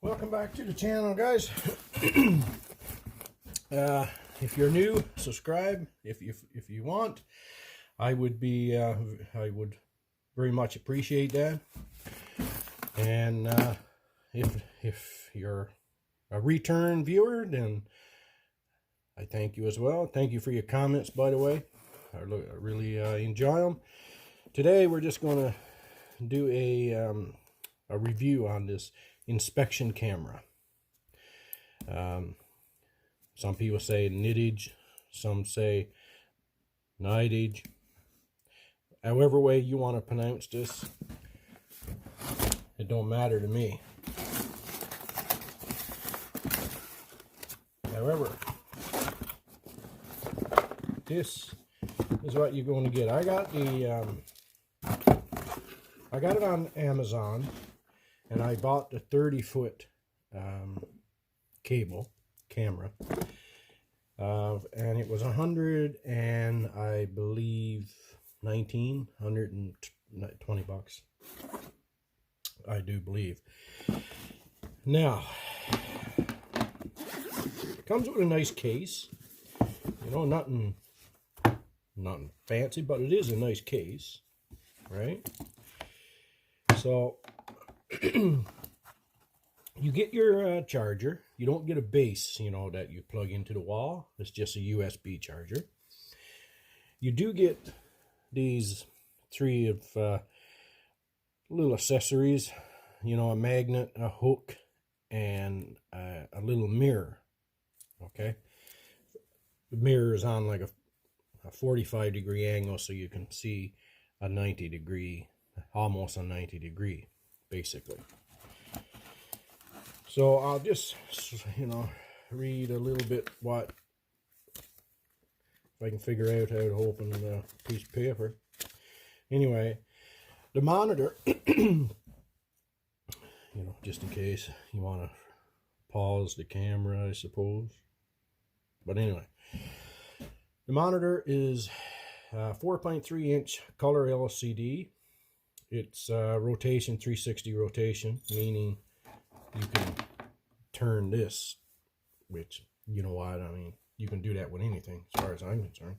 Welcome back to the channel, guys. If you're new, subscribe if you want. I would very much appreciate that. And if you're a return viewer, then I thank you as well. Thank you for your comments, by the way. I really enjoy them. Today we're just going to do a review on this inspection camera. Some people say Nidage, some say Nidage. However way you want to pronounce this, it don't matter to me. However, this is what you're going to get. I got it on Amazon, and I bought the 30-foot camera, and it was 100 and I believe 120 bucks. I do believe. Now, it comes with a nice case. You know, nothing fancy, but it is a nice case, right? So you get your charger. You don't get a base, you know, that you plug into the wall. It's just a USB charger. You do get these three of little accessories, you know, a magnet, a hook, and a little mirror. Okay, the mirror is on like a 45-degree angle, so you can see a 90-degree, almost a 90-degree, basically. So I'll just, you know, read a little bit what, if I can figure out how to open the piece of paper. Anyway, the monitor, you know, just in case you want to pause the camera, I suppose. But anyway, the monitor is 4.3-inch color LCD. It's rotation, 360 rotation, meaning you can turn this, which, you know what, I mean, you can do that with anything as far as I'm concerned.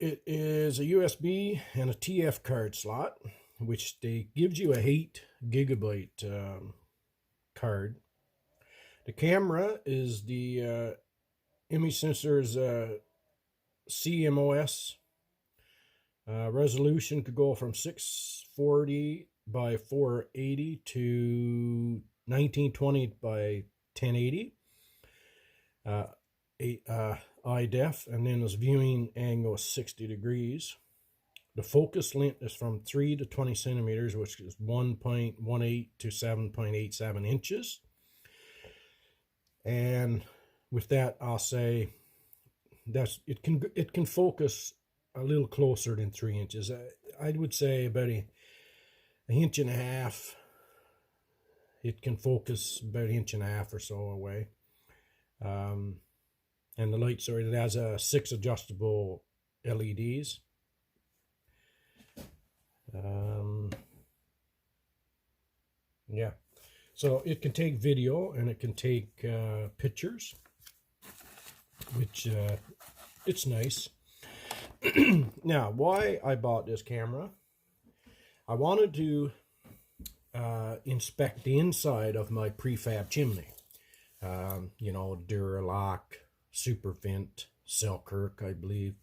It is a USB and a TF card slot, which gives you a 8 gigabyte card. The camera is the image sensor's CMOS. Resolution could go from 640 by 480 to 1920 by 1080. IDEF, and then its viewing angle is 60 degrees. The focus length is from 3 to 20 centimeters, which is 1.18 to 7.87 inches. And with that, I'll say that's it can focus a little closer than 3 inches. I would say about an inch and a half. It can focus about an inch and a half or so away. And the light, sorry, it has 6 adjustable LEDs. Yeah, so it can take video and it can take pictures, which it's nice. Now, why I bought this camera, I wanted to inspect the inside of my prefab chimney. You know, Duralock, Supervent, Selkirk, I believe,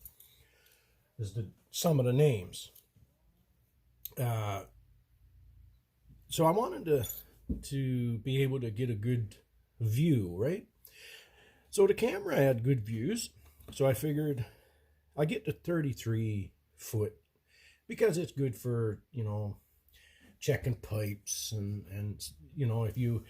is some of the names. So I wanted to be able to get a good view, right? So the camera had good views, so I figured I get the 33-foot because it's good for, you know, checking pipes and you know, if you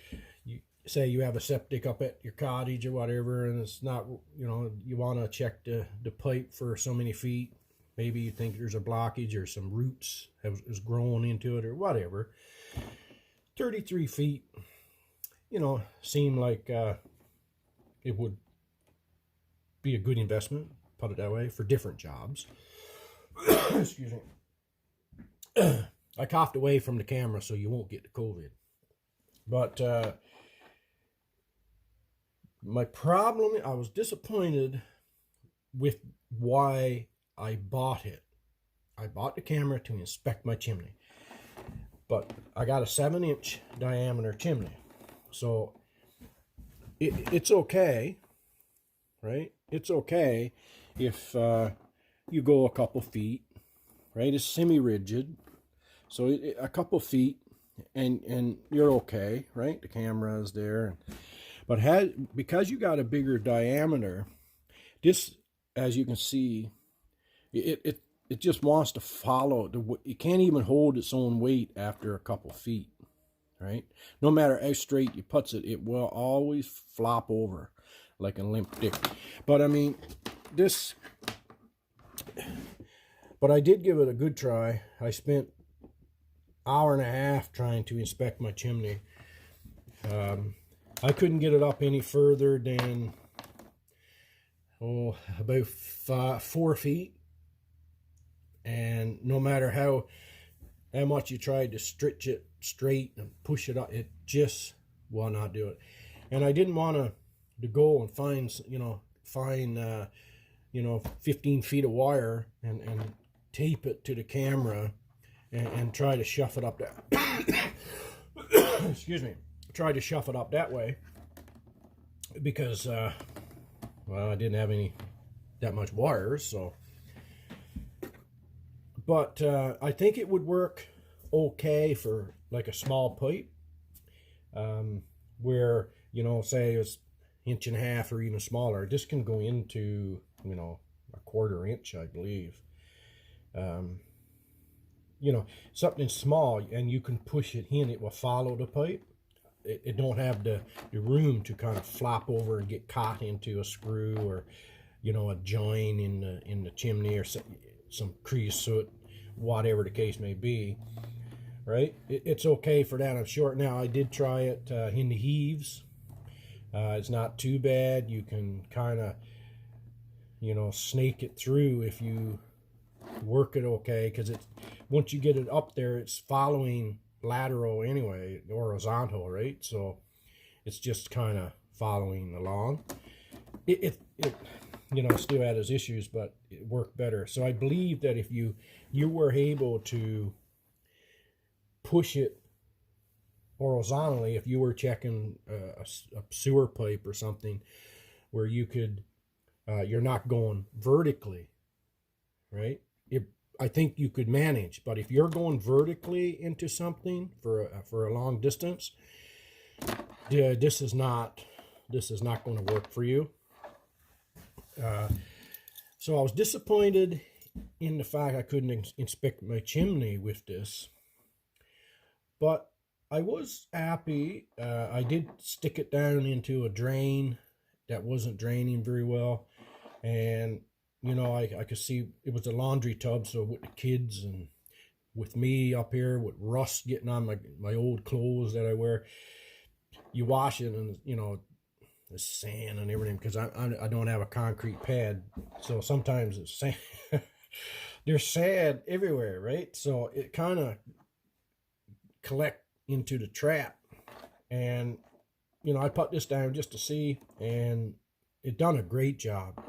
say you have a septic up at your cottage or whatever, and it's not, you know, you want to check the pipe for so many feet. Maybe you think there's a blockage or some roots has grown into it or whatever. 33 feet, you know, seemed like it would be a good investment, put it that way, for different jobs. Excuse me. I I coughed away from the camera so you won't get the COVID. But my problem, I was disappointed with why I bought it. I bought the camera to inspect my chimney. But I got a 7-inch diameter chimney. So it's okay, right? It's okay if you go a couple feet, right? It's semi-rigid. So a couple feet and you're okay, right? The camera is there. But because you got a bigger diameter, this, as you can see, it just wants to follow. It can't even hold its own weight after a couple feet, right? No matter how straight you put it, it will always flop over like a limp dick. But I mean, but I did give it a good try. I spent an hour and a half trying to inspect my chimney. I couldn't get it up any further than, about 4 feet. And no matter how much you tried to stretch it straight and push it up, it just will not do it. And I didn't want to go and find 15 feet of wire and tape it to the camera and try to shove it up that excuse me, try to shove it up that way, because well, I didn't have that much wires. So but I think it would work okay for like a small pipe, where, you know, say it's 1.5 inches or even smaller. This can go into, you know, 1/4 inch, I believe. You know, something small, and you can push it in. It will follow the pipe. It don't have the room to kind of flop over and get caught into a screw, or, you know, a joint in the chimney, or some creosote, whatever the case may be, right? It's okay for that, I'm sure. Now, I did try it in the heaves. It's not too bad. You can kind of, you know, snake it through if you work it okay, because once you get it up there, it's following lateral anyway, horizontal, right? So it's just kind of following along. It you know, still had its issues, but it worked better. So I believe that if you were able to push it horizontally, if you were checking a sewer pipe or something, where you could, you're not going vertically, right? I think you could manage. But if you're going vertically into something for a long distance, yeah, this is not going to work for you. So I was disappointed in the fact I couldn't inspect my chimney with this, but I was happy. I did stick it down into a drain that wasn't draining very well, and, you know, I could see it was a laundry tub. So with the kids and with me up here with rust getting on my old clothes that I wear, you wash it and, you know, the sand and everything, because I don't have a concrete pad, so sometimes it's sand. There's sand everywhere, right? So it kind of collect into the trap, and, you know, I put this down just to see, and it done a great job.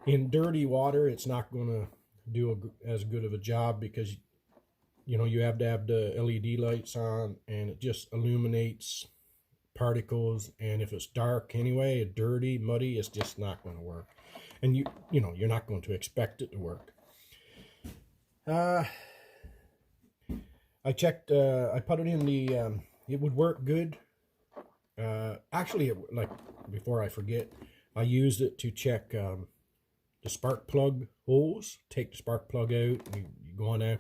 In dirty water, it's not going to do as good of a job, because, you know, you have to have the LED lights on, and it just illuminates particles. And if it's dark anyway, dirty, muddy, it's just not going to work. And you know, you're not going to expect it to work. I checked, I put it in the, it would work good. Actually, like, before I forget, I used it to check the spark plug holes. Take the spark plug out, you go on there.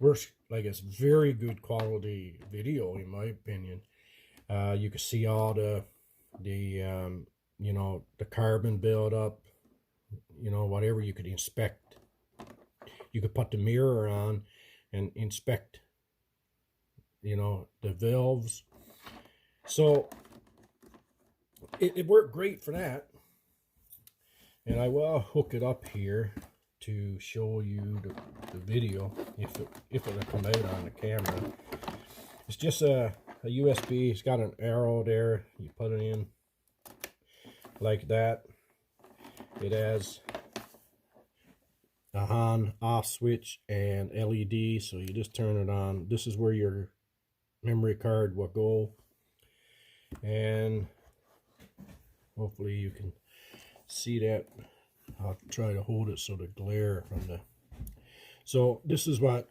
Works like it's very good quality video, in my opinion. You can see all the you know, the carbon buildup, you know, whatever. You could inspect. You could put the mirror on and inspect, you know, the valves. So it worked great for that. And I will hook it up here to show you the video if it'll come out on the camera. It's just a USB. It's got an arrow there. You put it in like that. It has a on-off switch and LED, so you just turn it on. This is where your memory card will go, and hopefully you can see that. I'll try to hold it so the glare from the... So this is what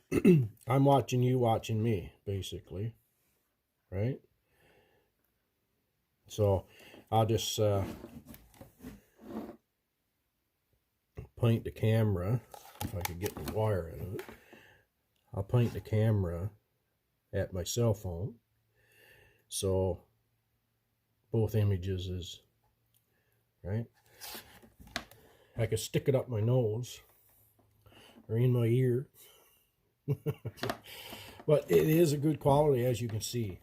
I'm watching, you watching me, basically, right? So I'll just point the camera, if I could get the wire out of it. I'll point the camera at my cell phone, so both images is right. I could stick it up my nose or in my ear. But it is a good quality, as you can see.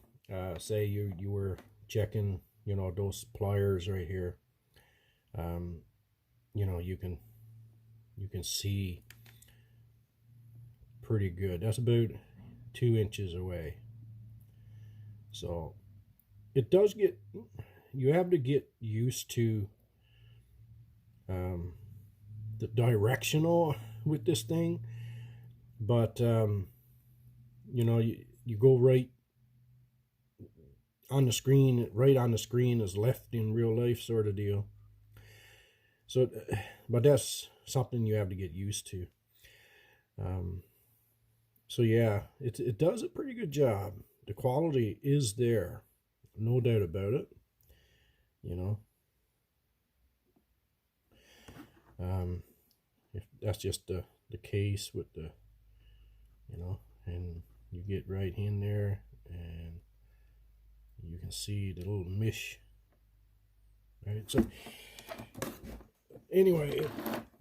Say you were checking, you know, those pliers right here. You know, you can see pretty good. That's about 2 inches away. So it does get, you have to get used to the directional with this thing, but you know, you go right on the screen, right on the screen is left in real life sort of deal. So, but that's something you have to get used to. So yeah, it does a pretty good job. The quality is there, no doubt about it, you know. If that's just the case with the, you know, and you get right in there and you can see the little mesh, right? So anyway,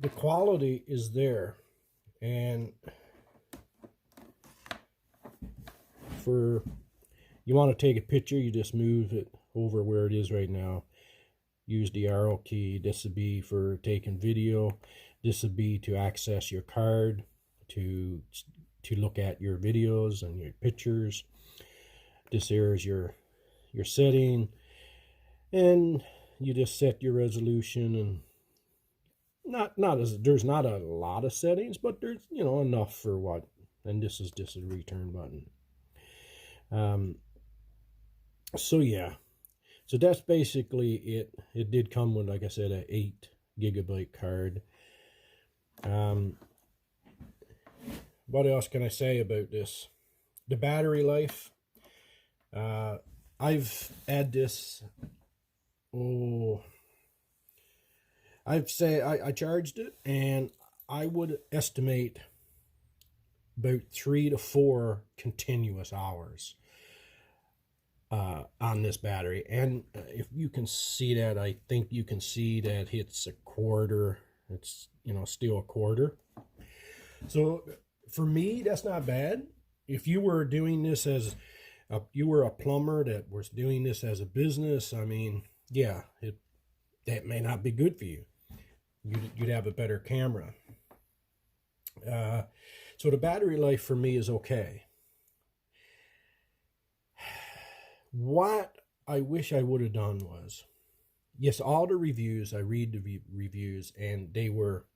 the quality is there, and for you want to take a picture, you just move it over where it is right now. Use the arrow key. This would be for taking video. This would be to access your card, to look at your videos and your pictures. This here is your setting, and you just set your resolution, and there's not a lot of settings, but there's, you know, enough for what. And this is just a return button. So yeah, so that's basically it. It did come with, like I said, an 8 GB card. What else can I say about this? The battery life. I've had this, I charged it, and I would estimate about 3 to 4 continuous hours on this battery. And if you can see that, I think you can see that it's a quarter. It's, you know, still a quarter. So for me, that's not bad. If you were doing this as you were a plumber that was doing this as a business, I mean, yeah, that may not be good for you. You'd have a better camera. So the battery life for me is okay. What I wish I would have done was, yes, all the reviews, I read the reviews, and they were,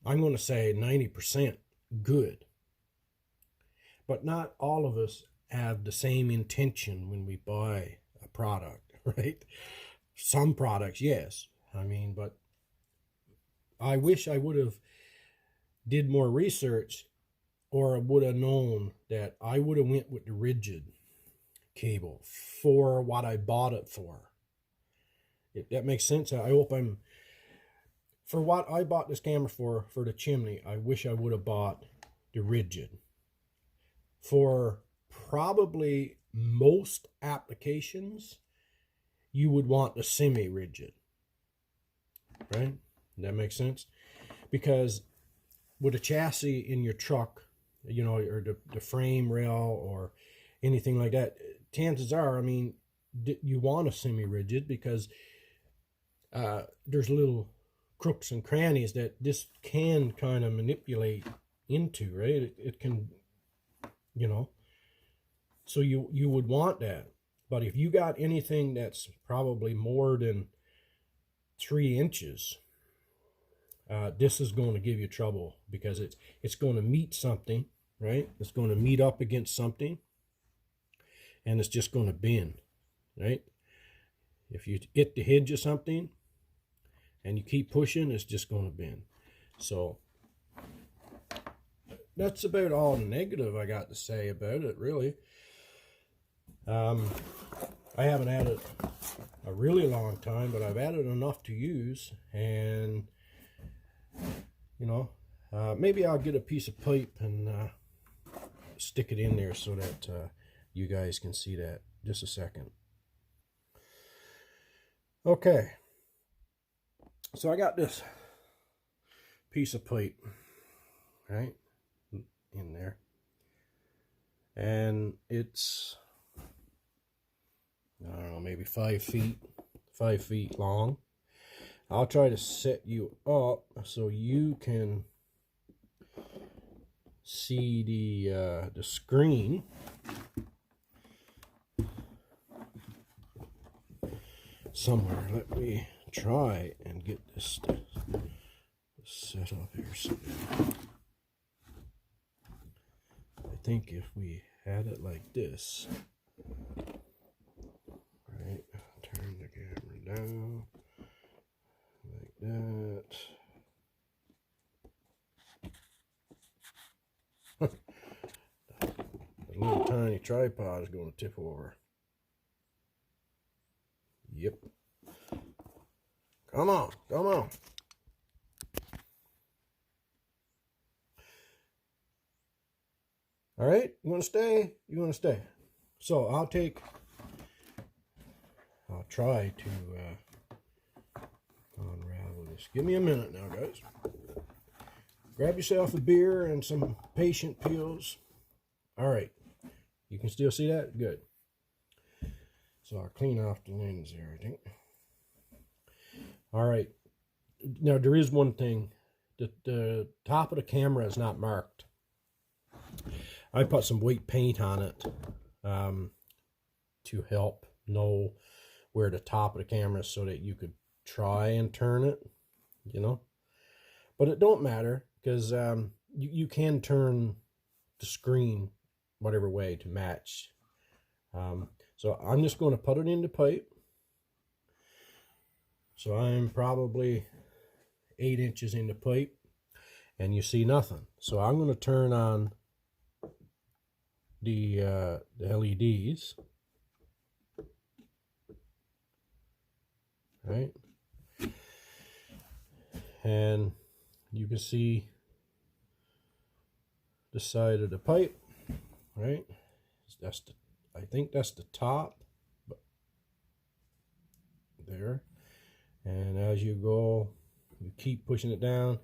I'm going to say 90% good. But not all of us have the same intention when we buy a product, right? Some products, yes. I mean, but I wish I would have did more research, or would have known that I would have went with the rigid cable for what I bought it for. If that makes sense. I hope for what I bought this camera for the chimney, I wish I would have bought the rigid. For probably most applications, you would want the semi-rigid, right? That makes sense? Because with a chassis in your truck, you know, or the frame rail or anything like that, chances are, I mean, you want a semi-rigid because there's little crooks and crannies that this can kind of manipulate into, right? It can, you know, so you would want that. But if you got anything that's probably more than 3 inches, this is going to give you trouble, because it's going to meet something, right? It's going to meet up against something, and it's just going to bend, right? If you hit the hinge of something and you keep pushing, it's just going to bend. So that's about all the negative I got to say about it, really. I haven't had it a really long time, but I've had it enough to use, and you know, maybe I'll get a piece of pipe and stick it in there so that you guys can see that. Just a second. Okay, so I got this piece of pipe, right, in there, and it's, I don't know, maybe 5 feet long. I'll try to set you up so you can see the screen. Somewhere. Let me try and get this set up here. I think if we had it like this, right, turn the camera down like that. The little tiny tripod is going to tip over. Yep. Come on, come on. All right, you want to stay? You want to stay? So I'll try to unravel this. Give me a minute now, guys. Grab yourself a beer and some patient peels. All right, you can still see that? Good. So I'll clean off the lens there, I think. All right. Now, there is one thing. The top of the camera is not marked. I put some white paint on it to help know where the top of the camera is, so that you could try and turn it, you know. But it don't matter, because you can turn the screen whatever way to match. So I'm just going to put it in the pipe. So I'm probably 8 inches in the pipe, and you see nothing. So I'm going to turn on the LEDs. Right? And you can see the side of the pipe, right? I think that's the top, but there. And as you go, you keep pushing it down.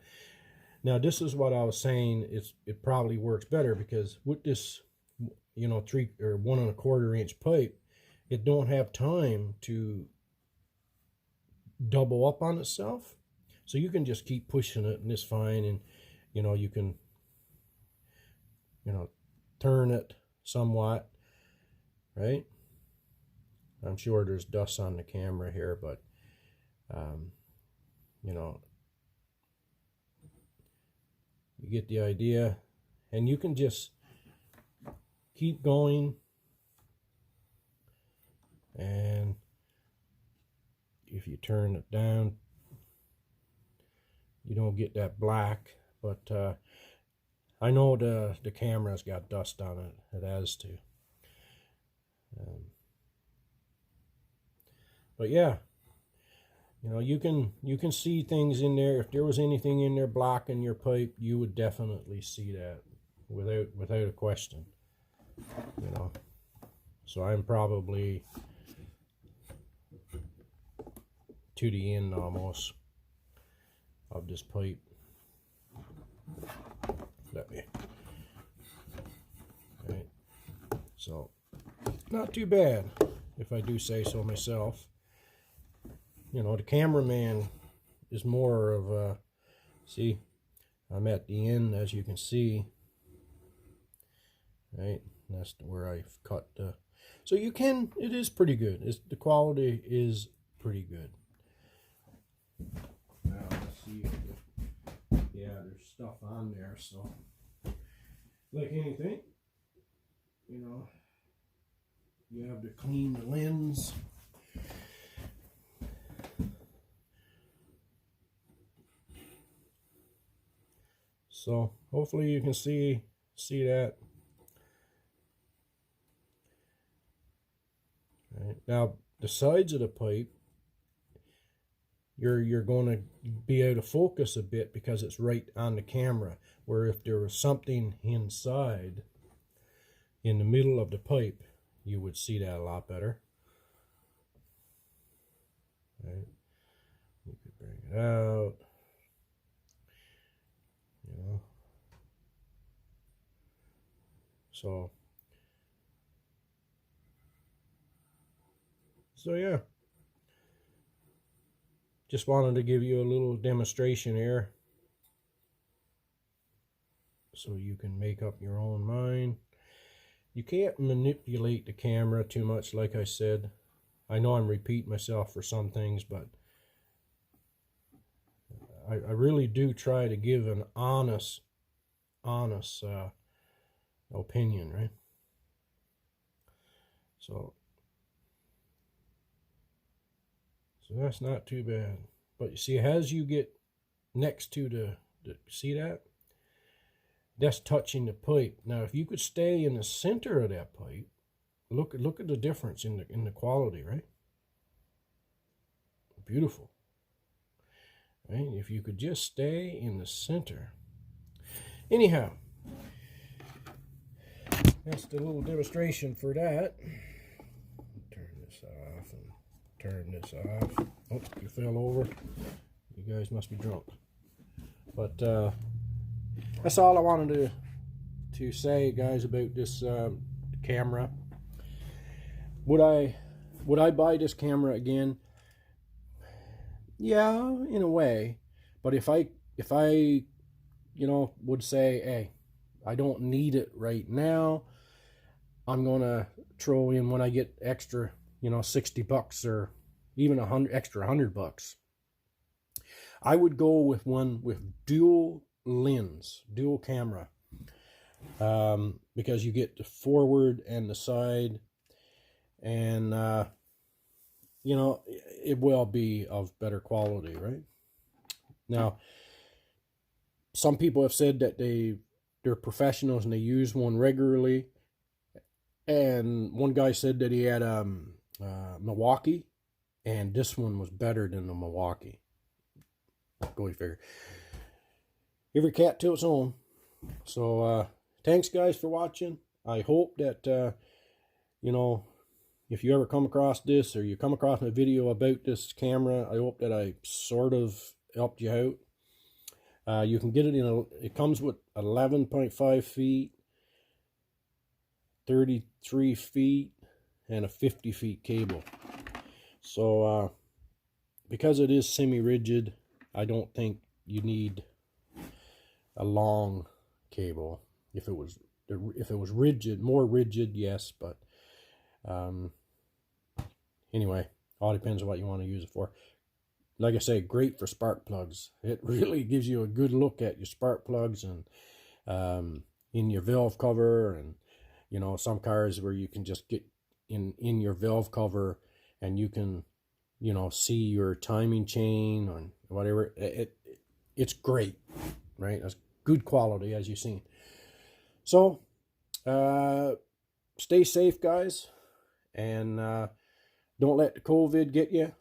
Now, this is what I was saying. It probably works better, because with this, you know, 3 or 1 1/4 inch pipe, it don't have time to double up on itself. So you can just keep pushing it, and it's fine. And you know, you can, you know, turn it somewhat, right? I'm sure there's dust on the camera here, but you know, you get the idea. And you can just keep going, and if you turn it down, you don't get that black. But I know the camera's got dust on it. It has to. But yeah, you know, you can see things in there. If there was anything in there blocking your pipe, you would definitely see that without a question. You know, so I'm probably to the end almost of this pipe. Let me. Right. So not too bad, if I do say so myself. You know, the cameraman is more of a, see, I'm at the end, as you can see, right? That's where I've cut the, so you can, it is pretty good. The quality is pretty good. Now let's see, yeah, there's stuff on there, so like anything, you know, you have to clean the lens. So hopefully you can see that. Right. Now the sides of the pipe, you're going to be out of focus a bit because it's right on the camera. Where if there was something inside, in the middle of the pipe, you would see that a lot better. Right. You could bring it out. You know. So yeah. Just wanted to give you a little demonstration here, so you can make up your own mind. You can't manipulate the camera too much, like I said. I know I'm repeating myself for some things, but I really do try to give an honest opinion, right? So that's not too bad. But you see, as you get next to the see that? That's touching the pipe. Now, if you could stay in the center of that pipe, look at the difference in the quality, right? Beautiful. Right? If you could just stay in the center. Anyhow, that's the little demonstration for that. Turn this off and turn this off. Oh, you fell over. You guys must be drunk. But that's all I wanted to say, guys, about this camera. Would I buy this camera again? Yeah, in a way. But if I you know, would say, hey, I don't need it right now, I'm gonna throw in when I get extra, you know, $60 or even extra $100. I would go with one with dual lens, dual camera, because you get the forward and the side, and you know, it will be of better quality, right? Now, some people have said that they're professionals and they use one regularly, and one guy said that he had Milwaukee, and this one was better than the Milwaukee. Go figure. Every cat to its own. So thanks, guys, for watching. I hope that you know, if you ever come across this, or you come across my video about this camera, I hope that I sort of helped you out. You can get it it comes with 11.5 feet, 33 feet, and a 50 feet cable. So because it is semi-rigid, I don't think you need a long cable. If it was rigid, more rigid, yes, but anyway, all depends on what you want to use it for. Like I say, great for spark plugs. It really gives you a good look at your spark plugs, and in your valve cover, and you know, some cars where you can just get in your valve cover and you can, you know, see your timing chain or whatever. It's great, right? That's good quality, as you've seen. So stay safe, guys, and don't let the COVID get you.